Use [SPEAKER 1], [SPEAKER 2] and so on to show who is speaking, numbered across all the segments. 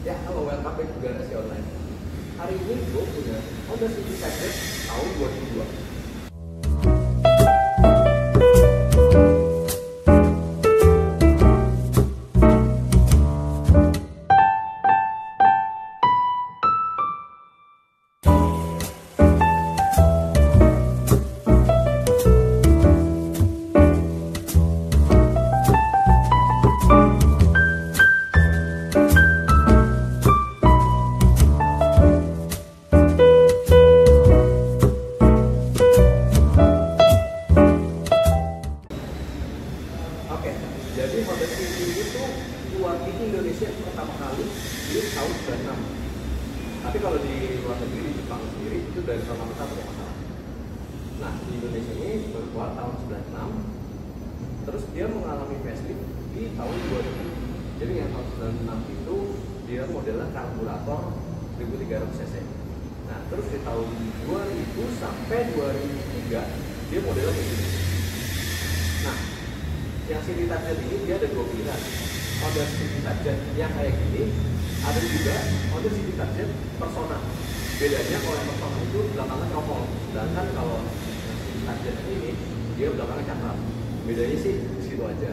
[SPEAKER 1] Ya, halo, welcome back to Garasi Online. Hari ini gue punya Honda City Patriot tahun 2002. Oke, jadi Honda City itu keluar di Indonesia pertama kali di tahun 96. Tapi kalau di luar negeri, di Jepang sendiri itu dari tahun 91 ya masalah. Nah, di Indonesia ini baru keluar tahun 96. Terus dia mengalami facelift di tahun 2000. Jadi yang tahun 96 itu dia modelnya karburator 1300 cc. Nah, terus di tahun 2000 sampai 2003 dia modelnya begini. Nah, yang City Patriot ini dia ada dua pilihan. Honda City Patriot yang kayak gini, ada juga Honda City Patriot Persona. Bedanya kalau yang Persona itu belakangnya copol, sedangkan kalau yang City Patriot ini dia belakangnya cakram. Bedanya sih di situ aja.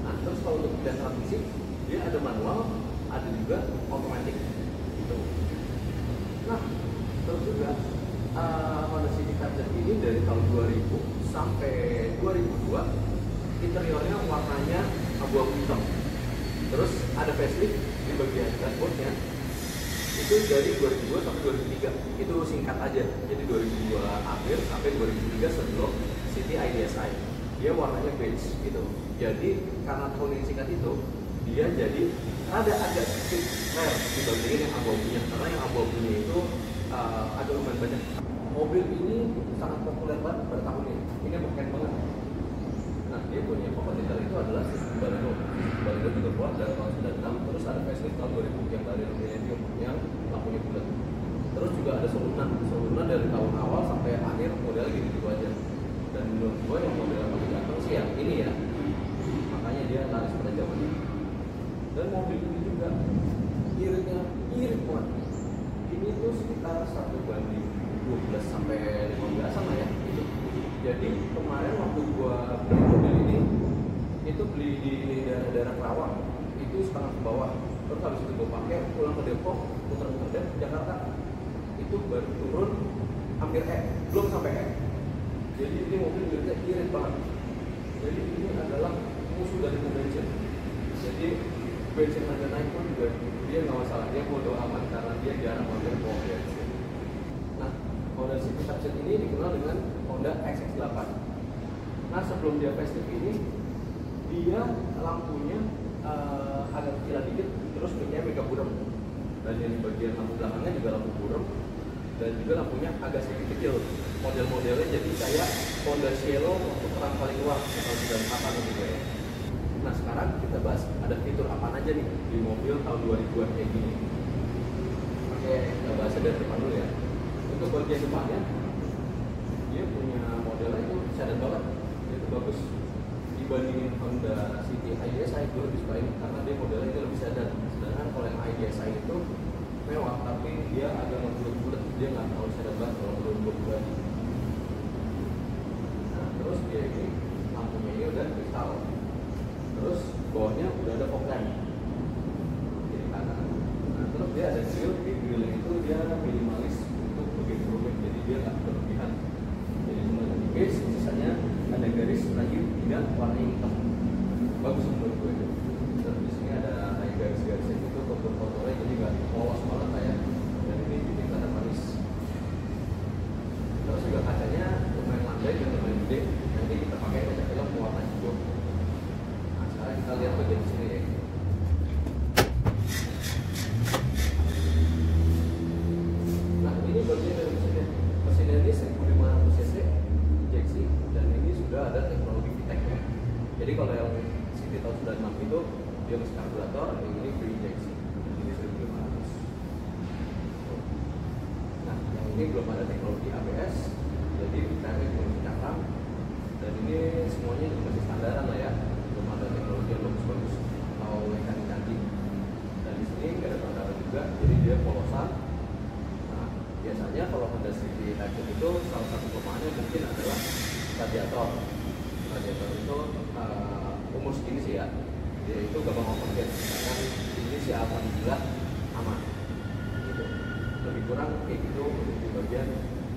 [SPEAKER 1] Nah, terus kalau untuk pilihan transmisi dia ada manual, ada juga otomatis gitu. Nah, terus juga Honda City Patriot ini dari tahun 2000 sampai 2002 interiornya warnanya abu-abu hitam. Terus ada facelift di bagian dashboardnya itu dari 2002 sampai 2003. Itu singkat aja, jadi 2002 akhir sampai 2003 sebelum City IDSI. Dia warnanya beige gitu. Jadi karena tahun yang singkat itu dia jadi ada agak sedikit rare dibandingin yang abu-abunya, karena yang abu-abunya itu agak lumayan banyak. Mobil ini sangat populer banget pada tahun ini. Ini keren banget. Nah, dia punya kompetitor itu adalah sistem Baleno. Baleno juga keluar dari tahun 96, terus ada facelift tahun 2000 yang Baleno Millennium yang lampunya bulat. Terus juga ada Soluna. Soluna dari tahun awal sampai akhir model gitu aja. Dan menurut gue yang model yang paling ganteng sih yang ini ya. Makanya dia laris pada zamannya. Dan mobil ini juga iritnya irit banget. Ini tuh sekitar 1:12 sampai 15 lah ya gitu. Jadi kemarin waktu gua beli mobil ini itu beli di daerah Kerawang itu setengah ke bawah. Terus habis itu gua pakai pulang ke Depok, muter-muter Jakarta itu baru turun hampir belum sampai Jadi ini mobil iritnya irit banget. Jadi ini adalah musuh dari bensin. Jadi bensin harga naik pun juga dia nggak masalah, dia bodo amat karena dia jarang pakai bensin. Nah, Honda City Patriot ini dikenal dengan Honda XX8. Nah, sebelum dia facelift ini dia lampunya agak kecilan dikit, terus miknya mega burem. Dan yang di bagian lampu belakangnya juga lampu burem, dan juga lampunya agak sedikit kecil. Model-modelnya jadi kayak Honda Cielo waktu perang paling luar tahun 98 gitu ya. Nah, sekarang kita bahas ada fitur apa aja nih di mobil tahun 2000-an kayak gini. Oke, kita bahas dari depan dulu ya. Untuk bagian depannya dia punya modelnya itu sedan banget, itu bagus dibandingin Honda City IDSI. Gue lebih suka ini karena dia modelnya itu lebih sedan, sedangkan kalau yang IDSI itu mewah tapi dia agak ngebulet-bulet, dia nggak terlalu sedan banget kalau menurut gue. Nah, terus dia ini lampunya ini udah kristal, terus bawahnya udah ada fog lamp kiri kanan. Nah, terus dia ada grill, di grill itu dia minimalis untuk begitu rumit, jadi dia nggak berlebihan. Jadi cuma ada base, sisanya ada garis lagi tidak warna hitam. Bagus menurut gue. Terus di sini ada kayak garis-garisnya itu kontur-konturnya, jadi nggak polos banget kayak. Dan ini jadi kelihatan manis. Terus juga kacanya lumayan landai dan lumayan gede. Nanti kita pakai kaca film warna hijau. Nah, sekarang kita lihat bagian sini ya. Nah, ini bagian dari mesinnya. Mesinnya ini 1500 cc injeksi, dan ini sudah ada teknologi VTEC ya. Jadi kalau yang City tahun 96 itu dia masih karburator, yang ini free injeksi. Ini 1500. Nah, yang ini belum ada teknologi ABS, jadi teknik masih cakram. Dan ini semuanya masih standaran lah ya, belum ada teknologi yang bagus-bagus atau yang canggih. Dan biasanya kalau Honda City Type-Z itu salah satu kelemahannya mungkin adalah radiator. Radiator itu umur segini sih ya, dia itu gampang overheat. Sedangkan ini sih alhamdulillah aman. Gitu. Lebih kurang kayak gitu untuk di bagian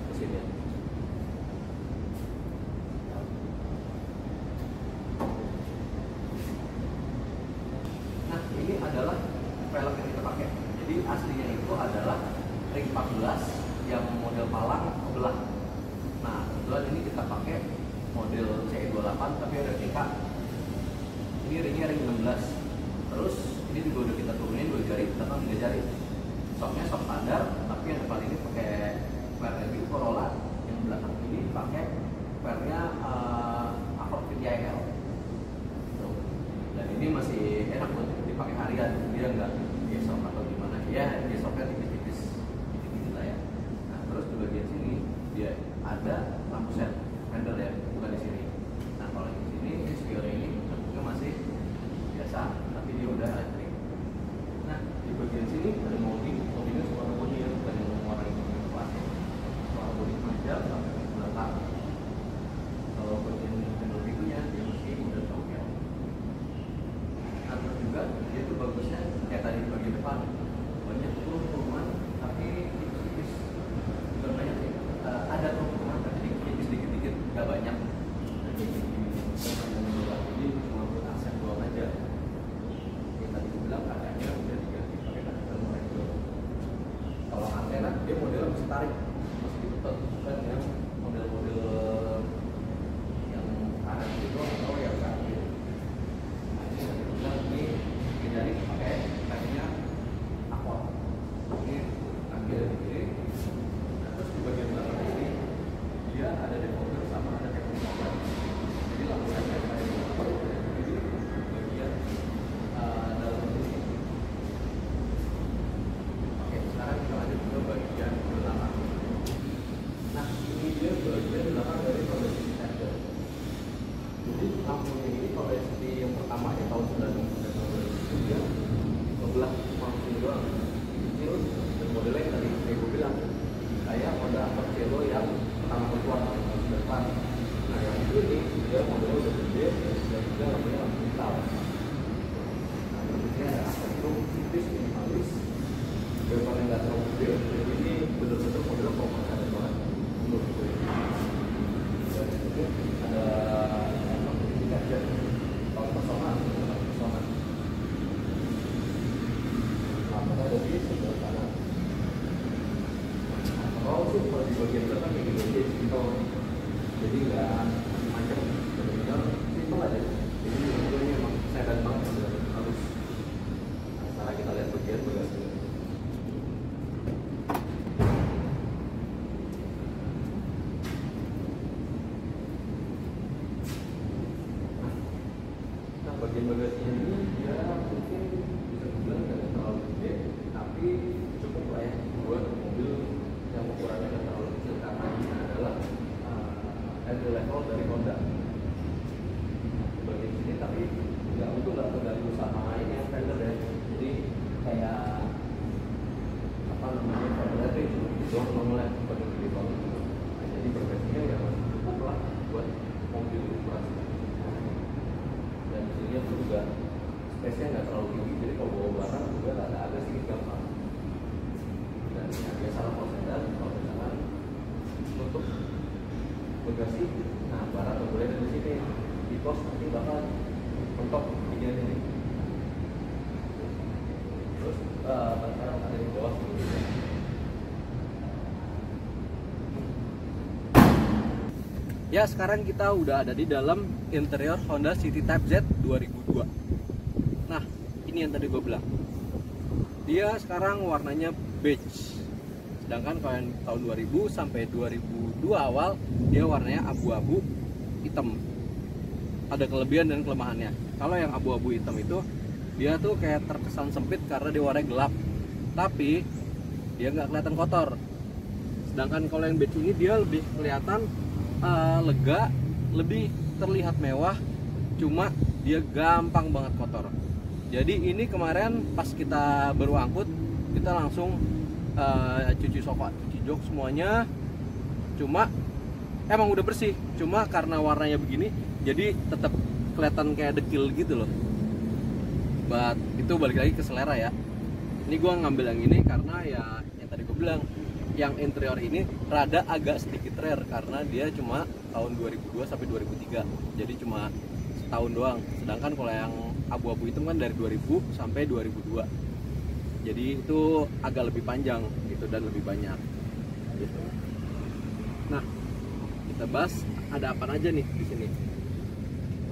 [SPEAKER 1] mesinnya. Nah, ini adalah velg yang kita pakai. Jadi aslinya itu adalah ring 14 yang model palang belah. Nah, kebetulan ini kita pakai model CE28 tapi ada TK. Ini ringnya ring 16. Terus ini juga udah kita turunin 2 jari, tetap 3 jari. Shocknya shock standar, tapi yang depan ini pakai per RB Corolla, yang belakang ini pakai pernya Accord VTIL. Dan ini masih enak buat dipakai harian, dia nggak gesok atau gimana. Ya, gesoknya tipis-tipis gitu lah ya. Nah, terus di bagian sini dia ada lampu set fender ya, bukan di sini. Nah, kalau di sini spionnya ini bentuknya masih biasa, tapi dia udah elektrik. Nah, di bagian sini ada moldingnya warna putih ya, bukan yang warna yang plastik. Warna putih panjang sampai ke belakang. Kalau bagian fender pintunya dia masih udah togel. Nah, terus juga dia tuh bagusnya kayak tadi di bagian depan banyak turunan, tapi tipis-tipis, bukan banyak sih. Ada turunan tapi dikit-dikit, nggak banyak. Ini cuma buat aset doang aja. Yang tadi gue bilang katanya udah diganti pakai kaca mereka. Kalau antena dia modelnya masih tarik, masih diputar, bukan yang model-model yang kanan itu atau yang kaki. Nah, ini tadi gue bilang ini jadi pakai kakinya Accord. Ini kaki ada di kiri. Nah, terus di bagian belakang ini dia ada decoder sama ada capture. Jadi lampunya kayak ini bagian dalam sini. Oke, sekarang kita lanjut ke bagian belakang. Nah, ini dia bagian belakang dari Honda City Type-Z. Jadi lampunya ini kalau City yang pertama ya tahun 90 dan tahun 2000 dia membelah lampu doang, kecil dan modelnya yang tadi kayak gue bilang kayak Honda Accord Cielo yang pertama keluar tahun 98. Nah, yang ini dia modelnya udah gede dan juga lampunya lampu hitam. Nah, bentuknya ada aspektum tipis minimalis, beban yang nggak terlalu gede. Jadi ini bener-bener model proporsional banget menurut gue. Dan ini ada Type-Z tahun personal. Lampunya ada di sebelah kanan. Kalau sih kalau di bagian belakang kayak gini aja simple. Jadi nggak macam benar-benar simple aja. Jadi ini memang sedan banget harus. Nah, sekarang kita lihat bagian bagasi. Nah, bagian bagasinya ini dia mungkin bisa dibilang nggak terlalu gede, tapi cukup lah ya buat mobil yang ukurannya nggak terlalu kecil karena ini adalah entry level dari Honda. Bagian sini tapi nggak terganggu sama ini yang fender ya. Jadi kayak apa namanya fender itu cuma gitu doang normalnya, bukan gede banget. Nah, jadi bagasinya ya cukup lah buat mobil ukuran. Dan sini pun juga space-nya nggak terlalu tinggi, jadi kalau bawa barang juga agak sedikit gampang. Dan ya biasa lah kalau sedan, kalau misalkan untuk bagasi, nah barang nggak boleh dari sini, di pos nanti bakal mentok bagian ini. Terus sekarang ada di bawah gitu. Ya, sekarang kita udah ada di dalam interior Honda City Type-Z 2002. Nah, ini yang tadi gue bilang. Dia sekarang warnanya beige. Sedangkan kalau yang tahun 2000 sampai 2002 awal dia warnanya abu-abu hitam. Ada kelebihan dan kelemahannya. Kalau yang abu-abu hitam itu dia tuh kayak terkesan sempit karena dia warnanya gelap, tapi dia nggak kelihatan kotor. Sedangkan kalau yang beige ini dia lebih kelihatan lega, lebih terlihat mewah, cuma dia gampang banget kotor. Jadi ini kemarin pas kita baru angkut, kita langsung cuci sofa, cuci
[SPEAKER 2] jok semuanya, cuma emang udah bersih, cuma karena warnanya begini jadi tetap kelihatan kayak dekil gitu loh. But itu balik lagi ke selera ya. Ini gue ngambil yang ini karena ya yang tadi gue bilang, yang interior ini rada agak sedikit rare karena dia cuma tahun 2002 sampai 2003, jadi cuma setahun doang. Sedangkan kalau yang abu-abu itu kan dari 2000 sampai 2002, jadi itu agak lebih panjang gitu dan lebih banyak gitu. Nah, kita bahas ada apa aja nih di sini.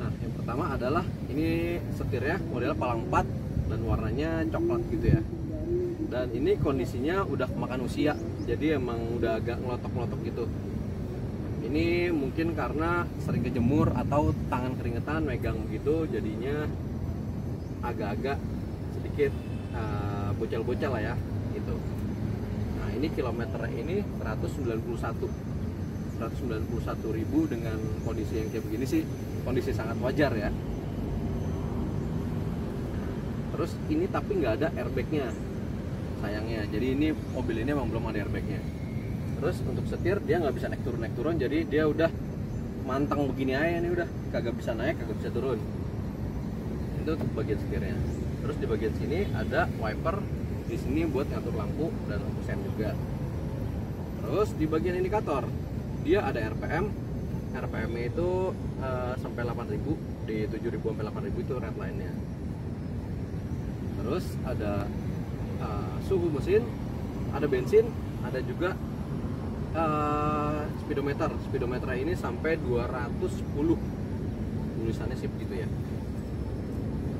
[SPEAKER 2] Nah, yang pertama adalah ini setirnya modelnya Palang 4 dan warnanya coklat gitu ya. Dan ini kondisinya udah kemakan usia, jadi emang udah agak ngelotok-ngelotok gitu. Ini mungkin karena sering kejemur atau tangan keringetan megang begitu, jadinya agak-agak sedikit bocel-bocel lah ya gitu. Nah, ini kilometernya ini 191.000 dengan kondisi yang kayak begini sih kondisi sangat wajar ya. Terus ini tapi nggak ada airbagnya sayangnya, jadi ini mobil ini emang belum ada airbagnya. Terus untuk setir dia nggak bisa naik turun, jadi dia udah mantang begini aja nih, udah kagak bisa naik kagak bisa turun. Itu untuk bagian setirnya. Terus di bagian sini ada wiper, di sini buat ngatur lampu dan lampu sen juga. Terus di bagian indikator dia ada RPM, RPM-nya itu sampai 8.000, di 7.000 sampai 8.000 itu red line-nya. Terus ada suhu mesin, ada bensin, ada juga speedometer. Speedometer ini sampai 210 tulisannya sih begitu ya.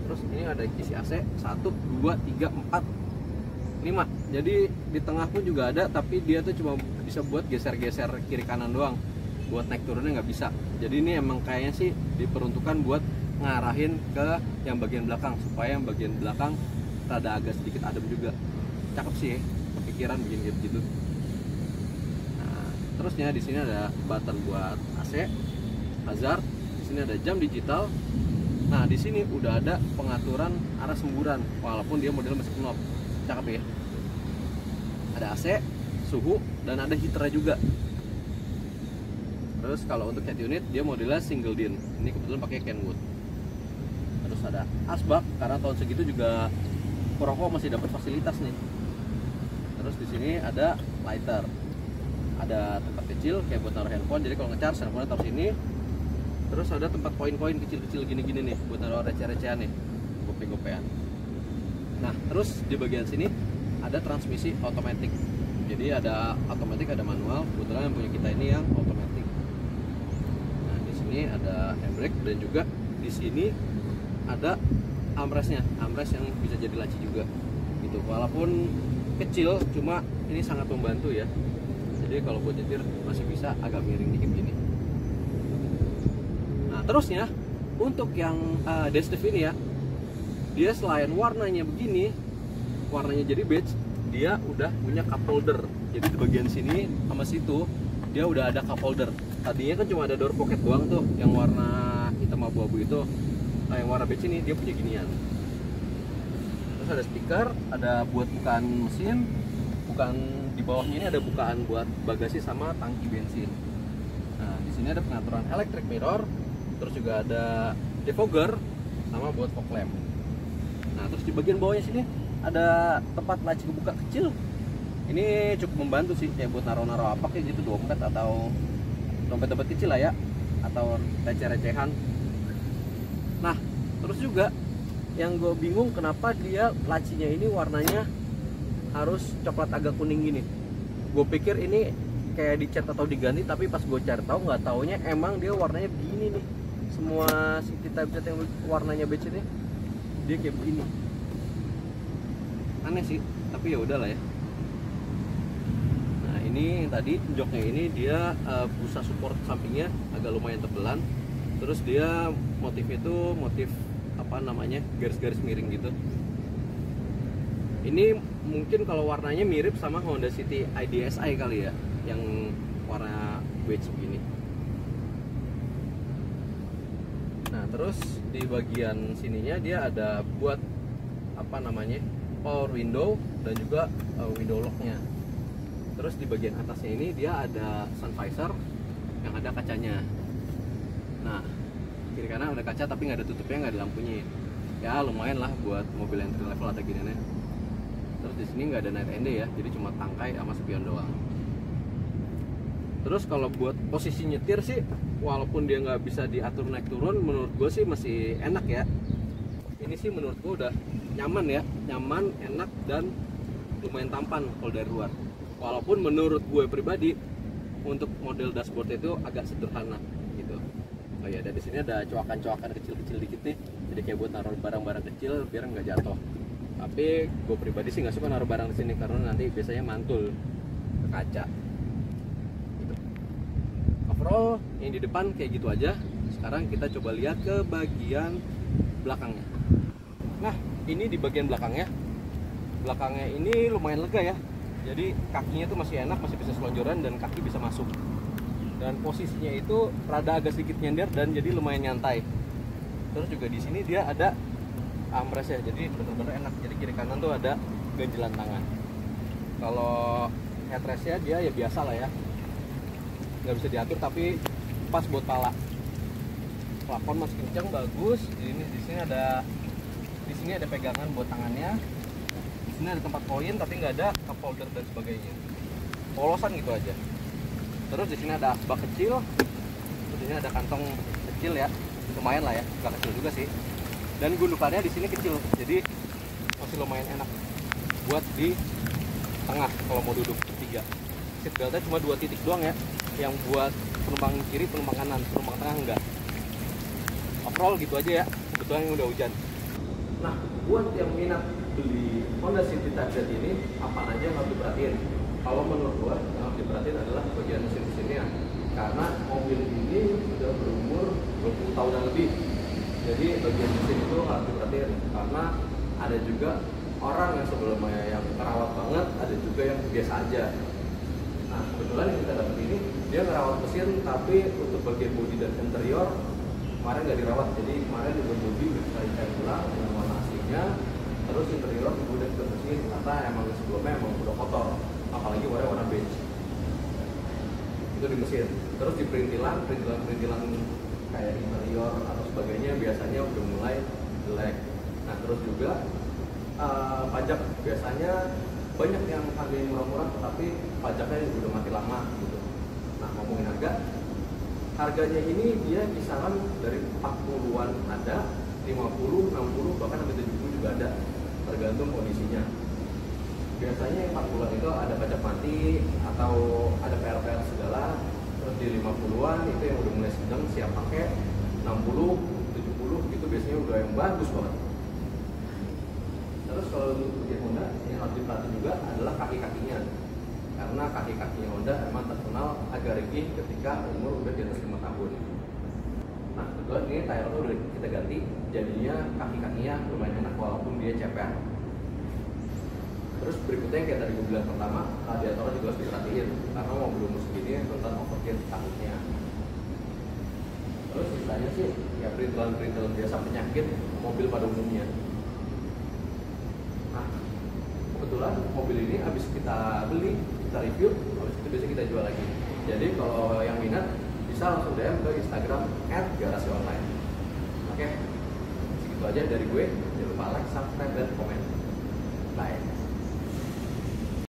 [SPEAKER 2] Terus ini ada isi AC 1, 2, 3, 4, 5. Jadi di tengah pun juga ada, tapi dia tuh cuma bisa buat geser-geser kiri kanan doang. Buat naik turunnya nggak bisa. Jadi ini emang kayaknya sih diperuntukkan buat ngarahin ke yang bagian belakang, supaya yang bagian belakang rada agak sedikit adem juga. Cakep sih ya, kepikiran bikin gitu. Nah, terusnya di sini ada button buat AC, hazard. Di sini ada jam digital. Nah, di sini udah ada pengaturan arah semburan, walaupun dia model masih knob. Cakep ya. Ada AC, suhu, dan ada heaternya juga. Terus kalau untuk head unit dia modelnya single din. Ini kebetulan pakai Kenwood. Terus ada asbak, karena tahun segitu juga perokok masih dapat fasilitas nih. Terus di sini ada lighter, ada tempat kecil kayak buat naruh handphone, jadi kalau ngecharge handphone taruh sini. Terus ada tempat koin-koin kecil-kecil gini-gini nih buat naruh receh-recehan nih, gope-gopean. Nah, terus di bagian sini ada transmisi otomatis. Jadi ada otomatis, ada manual. Kebetulan yang punya kita ini yang otomatis. Nah, di sini ada handbrake dan juga di sini ada armrestnya, armrest yang bisa jadi laci juga gitu. Walaupun kecil, cuma ini sangat membantu ya. Jadi kalau buat nyetir masih bisa agak miring dikit gini. Nah, terusnya untuk yang dash diff ini ya, dia selain warnanya begini, warnanya jadi beige, dia udah punya cup holder. Jadi di bagian sini sama situ dia udah ada cup holder. Tadinya kan cuma ada door pocket doang tuh, yang warna hitam abu-abu itu. Nah, yang warna beige ini dia punya ginian. Terus ada speaker, ada buat bukaan mesin, bukan di bawahnya ini ada bukaan buat bagasi sama tangki bensin. Nah, di sini ada pengaturan electric mirror, terus juga ada defogger sama buat fog lamp. Nah, terus di bagian bawahnya sini ada tempat laci kebuka kecil. Ini cukup membantu sih, kayak buat naruh-naruh apa kayak gitu, dompet atau dompet-dompet kecil lah ya, atau receh-recehan. Nah, terus juga yang gue bingung kenapa dia lacinya ini warnanya harus coklat agak kuning gini. Gue pikir ini kayak dicat atau diganti, tapi pas gue cari tahu nggak taunya emang dia warnanya begini nih. Semua city typeset yang warnanya beige ini dia kayak begini. Aneh sih, tapi ya udahlah ya. Nah, ini tadi joknya ini dia busa support sampingnya agak lumayan tebelan. Terus dia motifnya itu motif apa namanya, garis-garis miring gitu. Ini mungkin kalau warnanya mirip sama Honda City IDSi kali ya, yang warna beige begini. Nah, terus di bagian sininya dia ada buat apa namanya, power window dan juga window locknya. Terus di bagian atasnya ini dia ada sun visor yang ada kacanya. Nah, kiri kanan ada kaca tapi nggak ada tutupnya, nggak ada lampunya. Ya lumayan lah buat mobil entry level atau gini. Terus di sini nggak ada night and day ya, jadi cuma tangkai sama spion doang. Terus kalau buat posisi nyetir sih, walaupun dia nggak bisa diatur naik turun, menurut gue sih masih enak ya. Ini sih menurut gue udah nyaman ya, nyaman, enak, dan lumayan tampan kalau dari luar. Walaupun menurut gue pribadi untuk model dashboard itu agak sederhana gitu. Oh ya, dan di sini ada coakan-coakan kecil-kecil dikit nih, jadi kayak buat naruh barang-barang kecil biar nggak jatuh. Tapi gue pribadi sih nggak suka naruh barang di sini karena nanti biasanya mantul ke kaca. Gitu. Overall yang di depan kayak gitu aja. Sekarang kita coba lihat ke bagian belakangnya. Nah, ini di bagian belakangnya. Belakangnya ini lumayan lega ya. Jadi kakinya tuh masih enak, masih bisa selonjoran dan kaki bisa masuk. Dan posisinya itu rada agak sedikit nyender dan jadi lumayan nyantai. Terus juga di sini dia ada armrest ya, jadi benar-benar enak. Jadi kiri kanan tuh ada ganjelan tangan. Kalau headrestnya dia ya biasa lah ya, nggak bisa diatur tapi pas buat pala. Plafon masih kencang, bagus. Di sini ada pegangan buat tangannya. Di sini ada tempat koin tapi nggak ada cup holder dan sebagainya. Polosan gitu aja. Terus di sini ada asbak kecil. Terus di sini ada kantong kecil ya, lumayan lah ya, nggak kecil juga sih. Dan gundukannya di sini kecil, jadi masih lumayan enak buat di tengah kalau mau duduk bertiga. Seat beltnya cuma 2 titik doang ya, yang buat penumpang kiri, penumpang kanan, penumpang tengah enggak. Overall gitu aja ya, kebetulan yang udah hujan. Nah, buat yang minat beli Honda City Type Z ini, apa aja yang harus diperhatiin? Kalau menurut gua yang harus diperhatiin adalah bagian mesin-mesinnya, karena mobil ini sudah berumur 20 tahunan lebih. Jadi bagian mesin itu harus diperhatiin karena ada juga orang yang sebelumnya yang terawat banget, ada juga yang biasa aja. Nah, kebetulan yang kita dapat ini dia ngerawat mesin, tapi untuk bagian bodi dan interior kemarin nggak dirawat. Jadi kemarin di bodi bisa dicek ulang dengan warna aslinya, terus interior udah dibersihin karena emang sebelumnya emang udah kotor, apalagi warna beige. Itu di mesin. Terus di perintilan kayak interior atau sebagainya biasanya udah mulai jelek. Nah, terus juga pajak biasanya banyak yang harganya murah-murah tapi pajaknya udah mati lama gitu. Nah, ngomongin harganya ini dia kisaran dari 40-an ada, 50, 60, bahkan sampai 70 juga ada, tergantung kondisinya. Biasanya yang 40-an itu ada pajak mati atau ada PR-PR segala. Terus di 50-an itu yang udah mulai sedang siap pakai, 60, 70 itu biasanya udah yang bagus banget. Terus kalau untuk bagian Honda yang harus diperhatikan juga adalah kaki-kakinya, karena kaki-kakinya Honda emang terkenal agak ringkih ketika umur udah di atas 5 tahun. Nah, kebetulan ini tire udah kita ganti, jadinya kaki-kakinya lumayan enak walaupun dia ceper. Terus berikutnya yang kayak tadi gue bilang pertama, radiatornya juga harus diperhatiin karena mobil umur segini rentan overheat takutnya. Terus sisanya sih ya perintilan biasa penyakit mobil pada umumnya. Nah, kebetulan mobil ini habis kita beli, kita review, habis itu biasanya kita jual lagi. Jadi kalau yang minat bisa langsung DM ke Instagram @garasionline. Oke, segitu aja dari gue. Jangan lupa like, subscribe, dan komen.